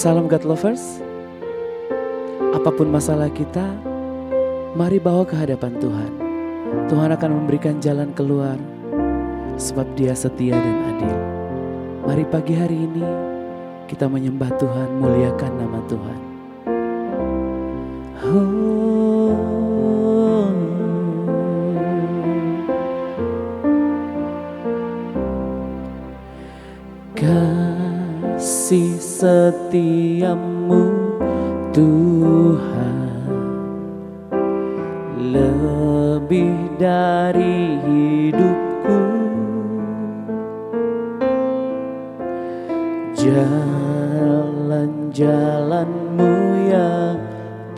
Salam God Lovers. Apapun masalah kita, mari bawa ke hadapan Tuhan. Tuhan akan memberikan jalan keluar, sebab Dia setia dan adil. Mari pagi hari ini kita menyembah Tuhan, muliakan nama Tuhan. Kasih setiamu Tuhan lebih dari hidupku, jalan-jalanmu ya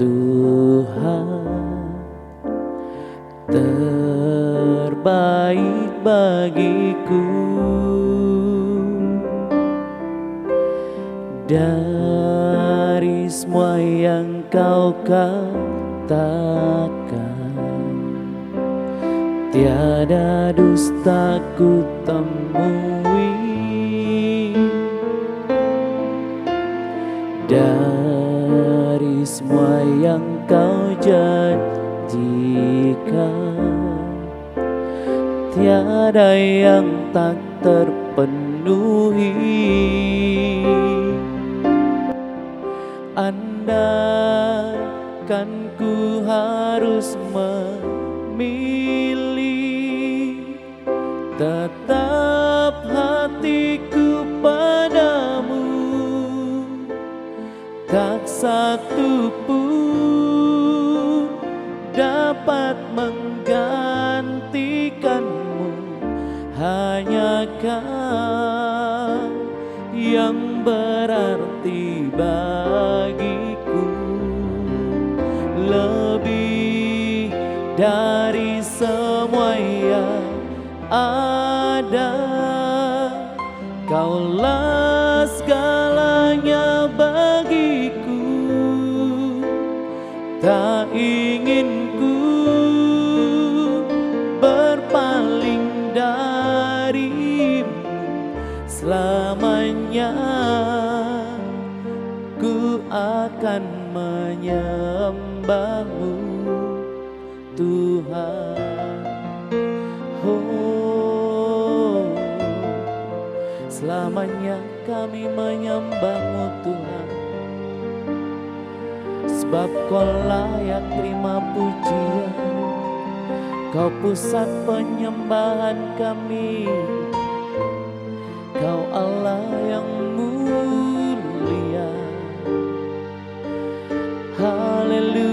Tuhan terbaik bagiku. Dari semua yang kau katakan, tiada dusta ku temui. Dari semua yang kau janjikan, tiada yang tak terpenuhi. Andaikan ku harus memilih, tetap hatiku padamu, tak satu pun dapat menggantikanmu. Hanya Kau yang berarti bagiku, lebih dari semua yang ada. Kaulah segalanya bagiku, tak ingin ku berpaling darimu. Selamanya ku akan menyembahmu Tuhan. Oh, selamanya kami menyembahmu Tuhan, sebab Kau layak terima pujian. Kau pusat penyembahan kami, Kau Allah yang mulia. Haleluya.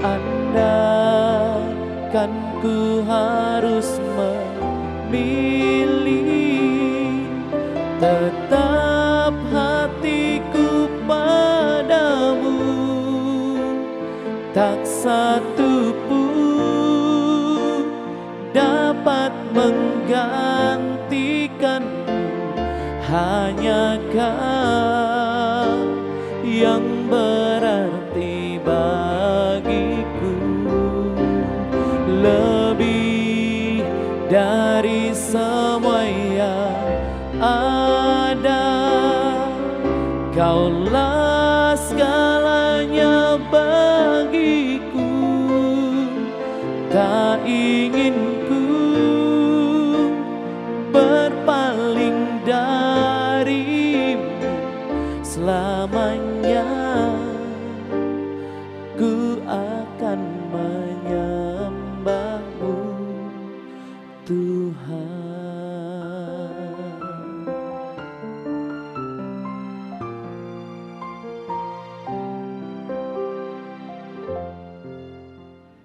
Andaikan ku harus memilih, tetap hatiku padamu, tak satu pun dapat menggantikanmu. Hanya Kau yang berarti bagiku, lebih dari semua yang ada. Kaulah segalanya bagiku, tak ingin ku berpaling darimu. Selamanya ku akan menyembahmu Tuhan.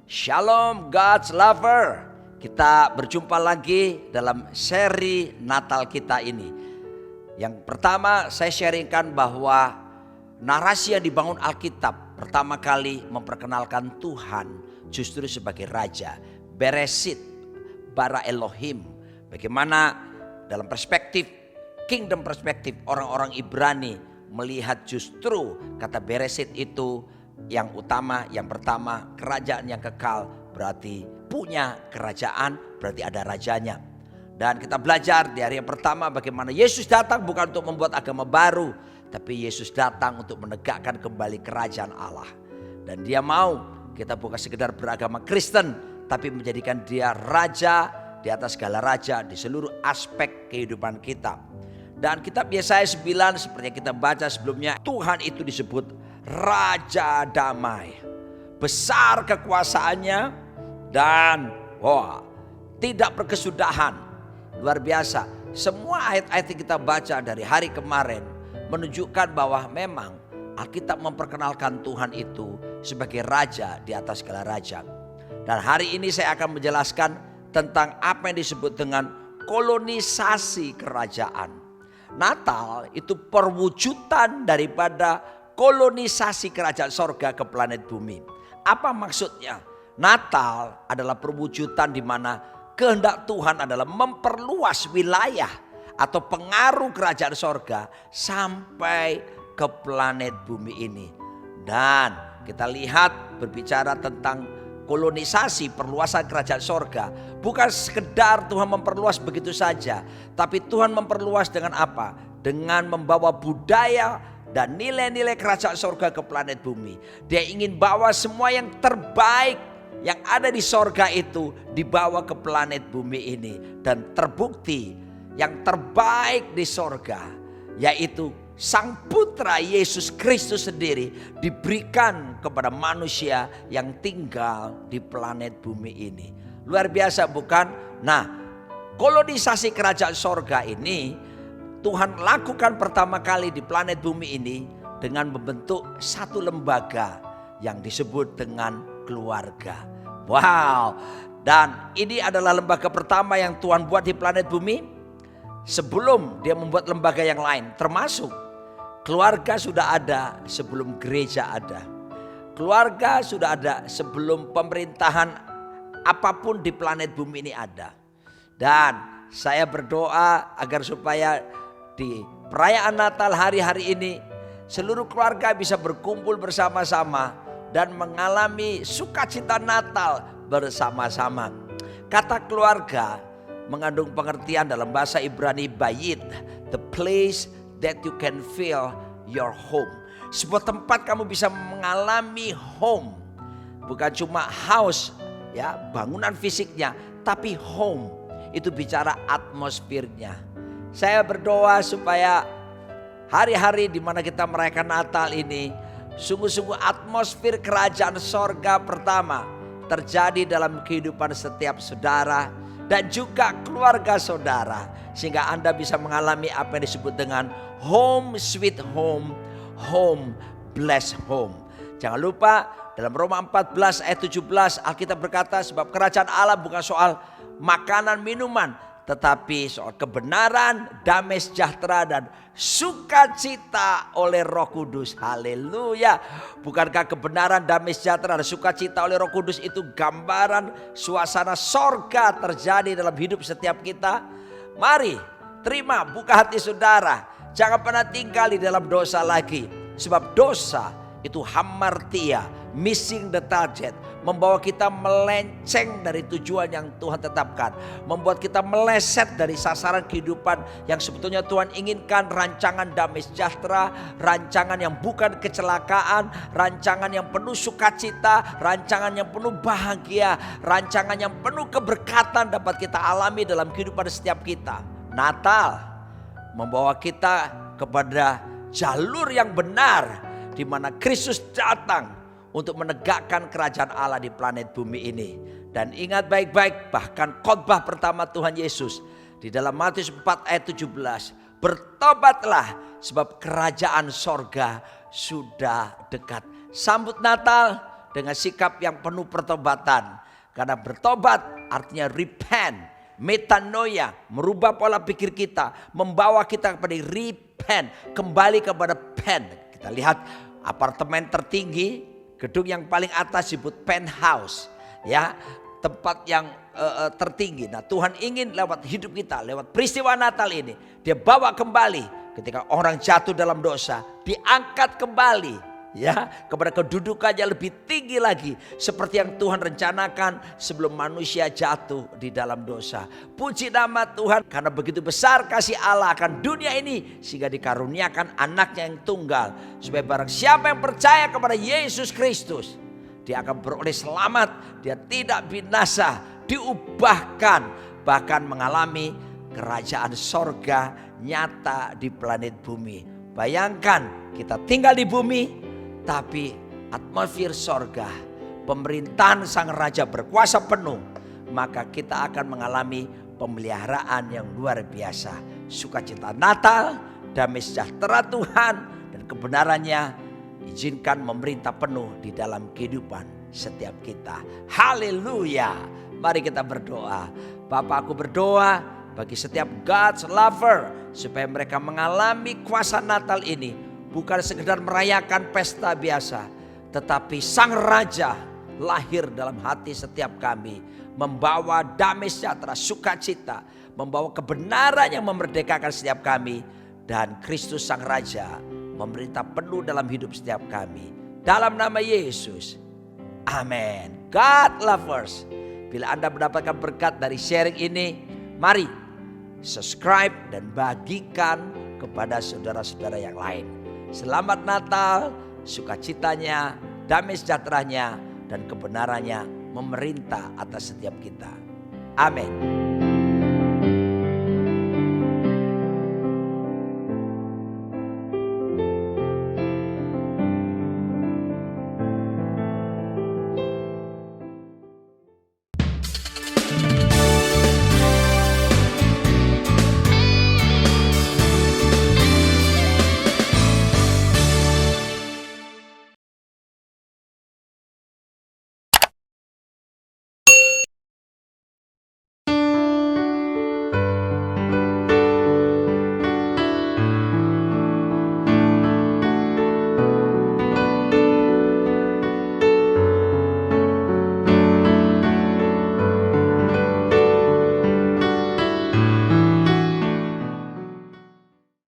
Shalom God's Lover. Kita berjumpa lagi dalam seri Natal kita ini. Yang pertama saya sharingkan bahwa narasi yang dibangun Alkitab pertama kali memperkenalkan Tuhan justru sebagai Raja. Beresit, bara Elohim. Bagaimana dalam perspektif, kingdom perspektif orang-orang Ibrani melihat justru kata Beresit itu yang utama, yang pertama, kerajaan yang kekal berarti punya kerajaan, berarti ada rajanya. Dan kita belajar di hari yang pertama bagaimana Yesus datang bukan untuk membuat agama baru, tapi Yesus datang untuk menegakkan kembali kerajaan Allah. Dan dia mau kita bukan sekedar beragama Kristen, tapi menjadikan dia raja di atas segala raja di seluruh aspek kehidupan kita. Dan kitab Yesaya 9 seperti yang kita baca sebelumnya, Tuhan itu disebut Raja Damai. Besar kekuasaannya dan tidak berkesudahan. Luar biasa. Semua ayat-ayat yang kita baca dari hari kemarin menunjukkan bahwa memang Alkitab memperkenalkan Tuhan itu sebagai raja di atas segala raja. Dan hari ini saya akan menjelaskan tentang apa yang disebut dengan kolonisasi kerajaan. Natal itu perwujudan daripada kolonisasi kerajaan sorga ke planet bumi. Apa maksudnya? Natal adalah perwujudan di mana kehendak Tuhan adalah memperluas wilayah atau pengaruh kerajaan sorga sampai ke planet bumi ini. Dan kita lihat berbicara tentang kolonisasi, perluasan kerajaan sorga. Bukan sekedar Tuhan memperluas begitu saja, tapi Tuhan memperluas dengan apa? Dengan membawa budaya dan nilai-nilai kerajaan sorga ke planet bumi. Dia ingin bawa semua yang terbaik yang ada di sorga itu dibawa ke planet bumi ini. Dan terbukti yang terbaik di sorga yaitu Sang Putra Yesus Kristus sendiri diberikan kepada manusia yang tinggal di planet bumi ini. Luar biasa bukan? Nah, kolonisasi kerajaan sorga ini Tuhan lakukan pertama kali di planet bumi ini dengan membentuk satu lembaga yang disebut dengan keluarga. Wow, dan ini adalah lembaga pertama yang Tuhan buat di planet bumi sebelum dia membuat lembaga yang lain. Termasuk keluarga sudah ada sebelum gereja ada. Keluarga sudah ada sebelum pemerintahan apapun di planet bumi ini ada. Dan saya berdoa agar supaya di perayaan Natal hari-hari ini seluruh keluarga bisa berkumpul bersama-sama dan mengalami sukacita Natal bersama-sama. Kata keluarga mengandung pengertian dalam bahasa Ibrani bayit, the place that you can feel your home. Sebuah tempat kamu bisa mengalami home. Bukan cuma house, ya, bangunan fisiknya, tapi home. Itu bicara atmosfernya. Saya berdoa supaya hari-hari di mana kita merayakan Natal ini sungguh-sungguh atmosfer kerajaan sorga pertama terjadi dalam kehidupan setiap saudara dan juga keluarga saudara. Sehingga Anda bisa mengalami apa yang disebut dengan home sweet home, home blessed home. Jangan lupa dalam Roma 14 ayat 17 Alkitab berkata sebab kerajaan Allah bukan soal makanan minuman, tetapi soal kebenaran, damai sejahtera dan sukacita oleh Roh Kudus. Haleluya. Bukankah kebenaran, damai sejahtera dan sukacita oleh Roh Kudus itu gambaran suasana sorga terjadi dalam hidup setiap kita? Mari terima, buka hati saudara. Jangan pernah tinggal di dalam dosa lagi. Sebab dosa itu hamartia, missing the target, membawa kita melenceng dari tujuan yang Tuhan tetapkan, membuat kita meleset dari sasaran kehidupan yang sebetulnya Tuhan inginkan. Rancangan damai sejahtera, rancangan yang bukan kecelakaan, rancangan yang penuh sukacita, rancangan yang penuh bahagia, rancangan yang penuh keberkatan dapat kita alami dalam kehidupan setiap kita. Natal membawa kita kepada jalur yang benar di mana Kristus datang untuk menegakkan kerajaan Allah di planet bumi ini. Dan ingat baik-baik, bahkan khotbah pertama Tuhan Yesus di dalam Matius 4 ayat 17, bertobatlah sebab kerajaan sorga sudah dekat. Sambut Natal dengan sikap yang penuh pertobatan. Karena bertobat artinya repent, metanoia, merubah pola pikir kita, membawa kita kepada repent, kembali kepada pen. Kita lihat apartemen tertinggi, gedung yang paling atas disebut penthouse, ya, tempat yang tertinggi. Nah, Tuhan ingin lewat hidup kita, lewat peristiwa Natal ini, Dia bawa kembali ketika orang jatuh dalam dosa, diangkat kembali ya, kepada kedudukannya lebih tinggi lagi, seperti yang Tuhan rencanakan sebelum manusia jatuh di dalam dosa. Puji nama Tuhan, karena begitu besar kasih Allah akan dunia ini sehingga dikaruniakan anaknya yang tunggal, supaya barang siapa yang percaya kepada Yesus Kristus, dia akan beroleh selamat, dia tidak binasa, diubahkan, bahkan mengalami kerajaan sorga nyata di planet bumi. Bayangkan kita tinggal di bumi, tapi atmosfer sorga, pemerintahan sang raja berkuasa penuh, maka kita akan mengalami pemeliharaan yang luar biasa. Sukacita Natal, damai sejahtera Tuhan dan kebenarannya izinkan memerintah penuh di dalam kehidupan setiap kita. Haleluya. Mari kita berdoa. Bapa, aku berdoa bagi setiap God's lover, supaya mereka mengalami kuasa Natal ini. Bukan sekedar merayakan pesta biasa, tetapi Sang Raja lahir dalam hati setiap kami, membawa damai sejahtera, sukacita, membawa kebenaran yang memerdekakan setiap kami, dan Kristus Sang Raja memerintah penuh dalam hidup setiap kami. Dalam nama Yesus, amin. God lovers, bila Anda mendapatkan berkat dari sharing ini, mari subscribe dan bagikan kepada saudara-saudara yang lain. Selamat Natal, sukacitanya, damai sejahteranya, dan kebenarannya memerintah atas setiap kita. Amin.